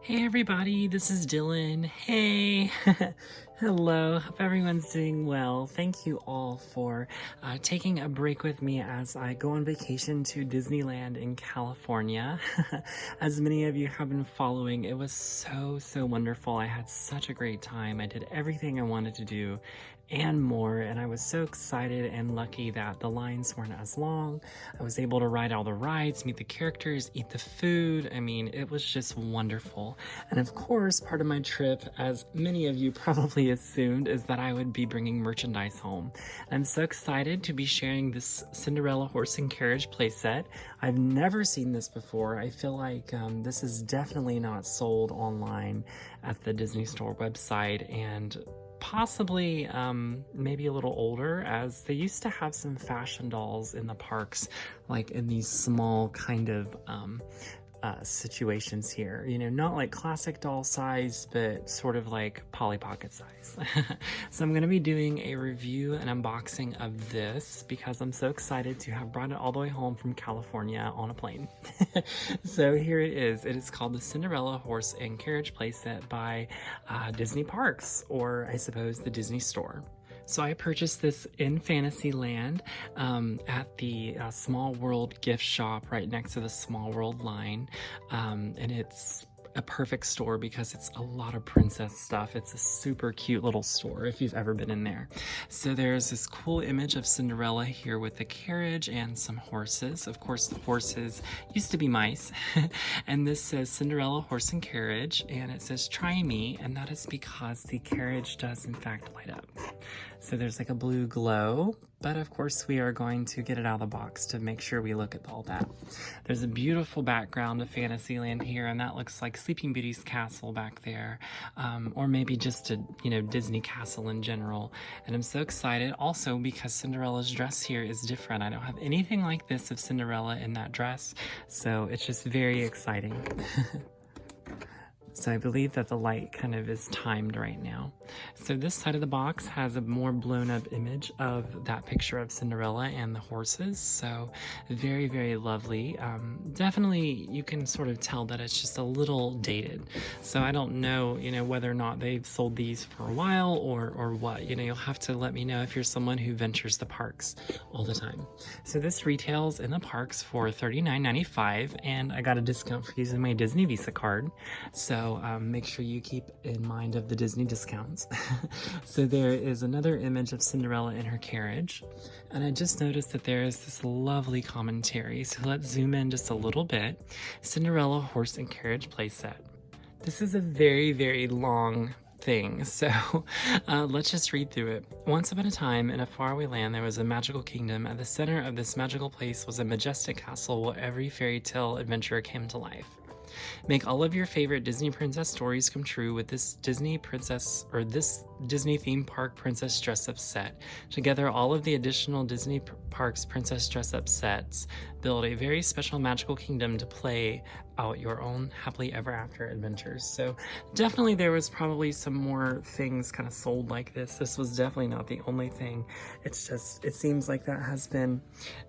Hey everybody, this is Dylan. Hey, hello, hope everyone's doing well. Thank you all for taking a break with me as I go on vacation to Disneyland in California. As many of you have been following, it was so wonderful. I had such a great time. I did everything I wanted to do and more, and I was so excited and lucky that the lines weren't as long. I was able to ride all the rides, meet the characters, eat the food. I mean, it was just wonderful. And of course, part of my trip, as many of you probably assumed, is that I would be bringing merchandise home. I'm so excited to be sharing this Cinderella horse and carriage playset. I've never seen this before. I feel like this is definitely not sold online at the Disney Store website, and possibly maybe a little older, as they used to have some fashion dolls in the parks, like in these small kind of situations here, you know, not like classic doll size, but sort of like Polly Pocket size. So I'm going to be doing a review and unboxing of this because I'm so excited to have brought it all the way home from California on a plane. So here it is. It is called the Cinderella Horse and Carriage Playset by Disney Parks, or I suppose the Disney Store. So I purchased this in Fantasyland at the Small World gift shop right next to the Small World line. And it's a perfect store because it's a lot of princess stuff. It's a super cute little store if you've ever been in there. So there's this cool image of Cinderella here with the carriage and some horses. Of course, the horses used to be mice. And this says Cinderella Horse and Carriage, and it says try me, and that is because the carriage does in fact light up. So there's like a blue glow, but of course we are going to get it out of the box to make sure we look at all that. There's a beautiful background of Fantasyland here, and that looks like Sleeping Beauty's castle back there, or maybe just a, you know, Disney castle in general. And I'm so excited also because Cinderella's dress here is different. I don't have anything like this of Cinderella in that dress, so it's just very exciting. So I believe that the light kind of is timed right now. So this side of the box has a more blown up image of that picture of Cinderella and the horses. So very lovely. Definitely you can sort of tell that it's just a little dated. So I don't know, you know, whether or not they've sold these for a while or what. You know, you'll have to let me know if you're someone who ventures the parks all the time. So this retails in the parks for $39.95, and I got a discount for using my Disney Visa card. So make sure you keep in mind of the Disney discounts. So there is another image of Cinderella in her carriage, and I just noticed that there is this lovely commentary. So let's zoom in just a little bit. Cinderella Horse and Carriage Playset. This is a very long thing, so let's just read through it. Once upon a time, in a faraway land, there was a magical kingdom. At the center of this magical place was a majestic castle where every fairy tale adventure came to life. Make all of your favorite Disney princess stories come true with this Disney princess, or this Disney theme park princess dress up set. Together, all of the additional Disney parks princess dress up sets build a very special magical kingdom to play out your own happily ever after adventures. So definitely there was probably some more things kind of sold like this. This was definitely not the only thing. It's just, it seems like that has been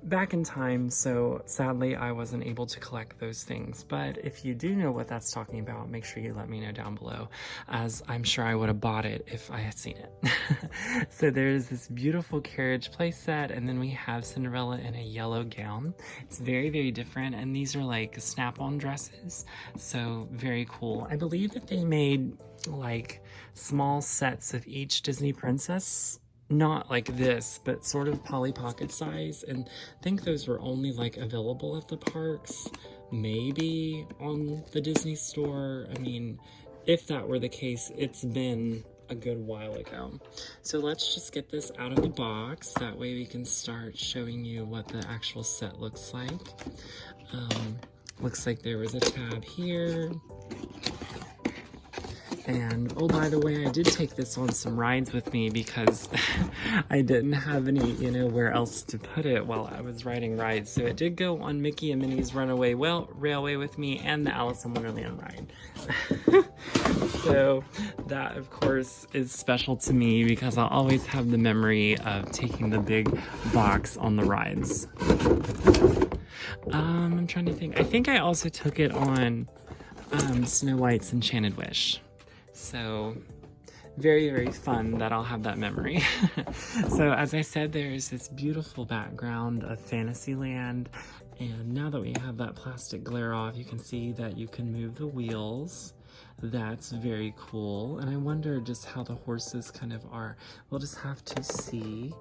back in time, so sadly I wasn't able to collect those things. But if you do know what that's talking about, make sure you let me know down below, as I'm sure I would have bought it if I had seen it. So there's this beautiful carriage playset, and then we have Cinderella in a yellow gown. It's very different, and these are like snap-on dresses, so very cool. I believe that they made like small sets of each Disney princess, not like this, but sort of Polly Pocket size, and I think those were only like available at the parks, maybe on the Disney Store. I mean, if that were the case, it's been a good while ago. So let's just get this out of the box. That way we can start showing you what the actual set looks like. Looks like there was a tab here. And oh, by the way, I did take this on some rides with me because I didn't have any, you know, where else to put it while I was riding rides. So it did go on Mickey and Minnie's Runaway Railway with me, and the Alice in Wonderland ride. So that, of course, is special to me because I'll always have the memory of taking the big box on the rides. I'm trying to think. I think I also took it on Snow White's Enchanted Wish. So very, very fun that I'll have that memory. So as I said, there's this beautiful background of Fantasyland, and now that we have that plastic glare off, you can see that you can move the wheels. That's very cool, and I wonder just how the horses kind of are. We'll just have to see.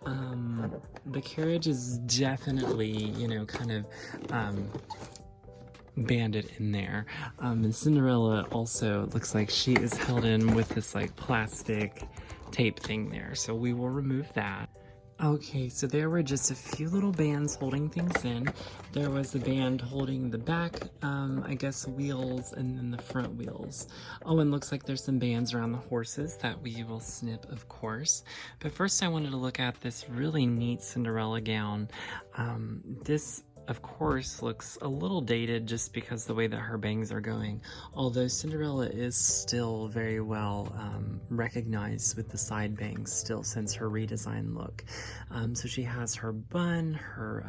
The carriage is definitely, you know, kind of banded in there. And Cinderella also looks like she is held in with this like plastic tape thing there, so we will remove that. Okay, so there were just a few little bands holding things in. There was a band holding the back, I guess, wheels, and then the front wheels. Oh, and looks like there's some bands around the horses that we will snip, of course. But first I wanted to look at this really neat Cinderella gown. This, of course, looks a little dated just because the way that her bangs are going, although Cinderella is still very well recognized with the side bangs still since her redesign look. So she has her bun, her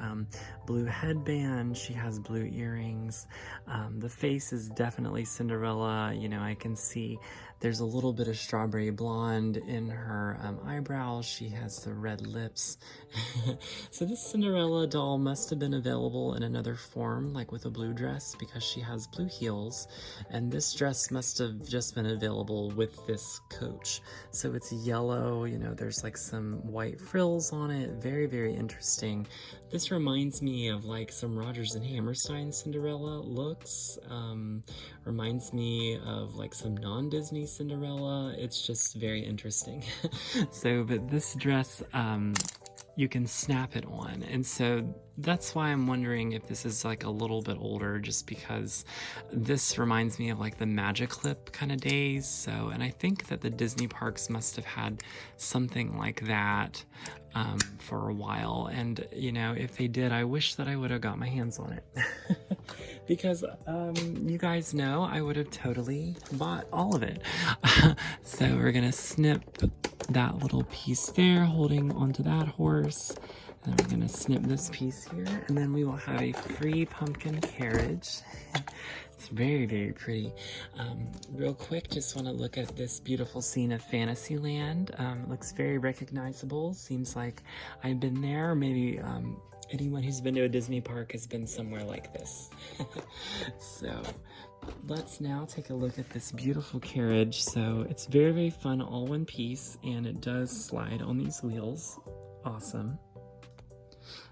blue headband, she has blue earrings. The face is definitely Cinderella. You know, I can see there's a little bit of strawberry blonde in her eyebrows. She has the red lips. So this Cinderella doll must have been available in another form, like with a blue dress, because she has blue heels, and this dress must have just been available with this coach. So it's yellow, you know, there's like some white frills on it. Very, very interesting. This reminds me of like some Rodgers and Hammerstein Cinderella looks. Reminds me of like some non-Disney Cinderella. It's just very interesting. So, but this dress, you can snap it on, and so that's why I'm wondering if this is like a little bit older, just because this reminds me of like the Magic Clip kind of days. So, and I think that the Disney parks must have had something like that for a while, and you know, if they did, I wish that I would have got my hands on it. Because you guys know I would have totally bought all of it. So we're gonna snip that little piece there holding onto that horse, and then we're gonna snip this piece here, and then we will have a free pumpkin carriage. It's very, very pretty. Real quick, just want to look at this beautiful scene of Fantasyland. It looks very recognizable. Seems like I've been there, or maybe anyone who's been to a Disney park has been somewhere like this. So let's now take a look at this beautiful carriage. So it's very, very fun, all one piece, and it does slide on these wheels. Awesome.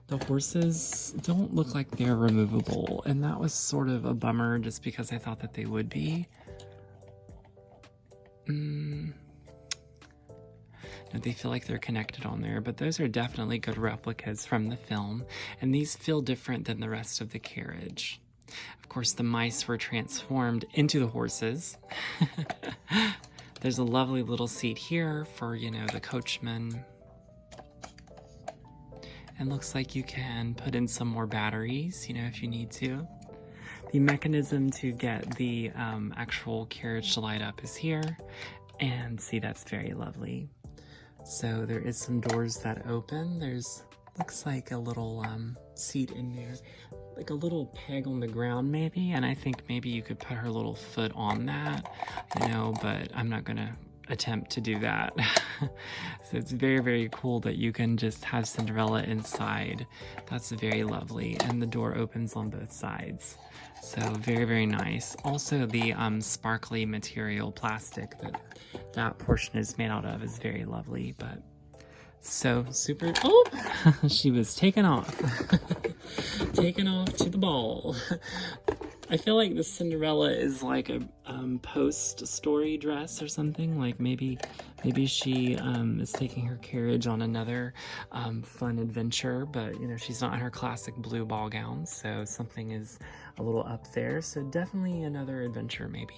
The horses don't look like they're removable, and that was sort of a bummer just because I thought that they would be. No, they feel like they're connected on there, but those are definitely good replicas from the film, and these feel different than the rest of the carriage. Of course, the mice were transformed into the horses. There's a lovely little seat here for, you know, the coachman. And looks like you can put in some more batteries, you know, if you need to. The mechanism to get the actual carriage to light up is here. And see, that's very lovely. So there is some doors that open. There's, looks like a little seat in there, like a little peg on the ground maybe, and I think maybe you could put her little foot on that, you know, but I'm not gonna attempt to do that. So it's very, very cool that you can just have Cinderella inside. That's very lovely, and the door opens on both sides. So very, very nice. Also the sparkly material plastic that portion is made out of is very lovely, but so super. Oh, she was taken off. Taken off to the ball. I feel like the Cinderella is like a post-story dress or something. Like maybe she is taking her carriage on another fun adventure, but you know, she's not in her classic blue ball gown, so something is a little up there. So definitely another adventure maybe.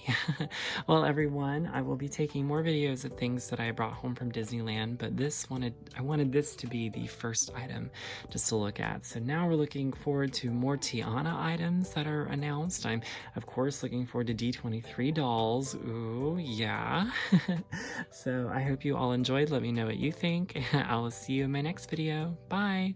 Well, everyone, I will be taking more videos of things that I brought home from Disneyland, but I wanted this to be the first item just to look at. So now we're looking forward to more Tiana items that are announced. I'm of course looking forward to D23 dolls. Ooh, yeah. So I hope you all enjoyed. Let me know what you think. I will see you in my next video. Bye.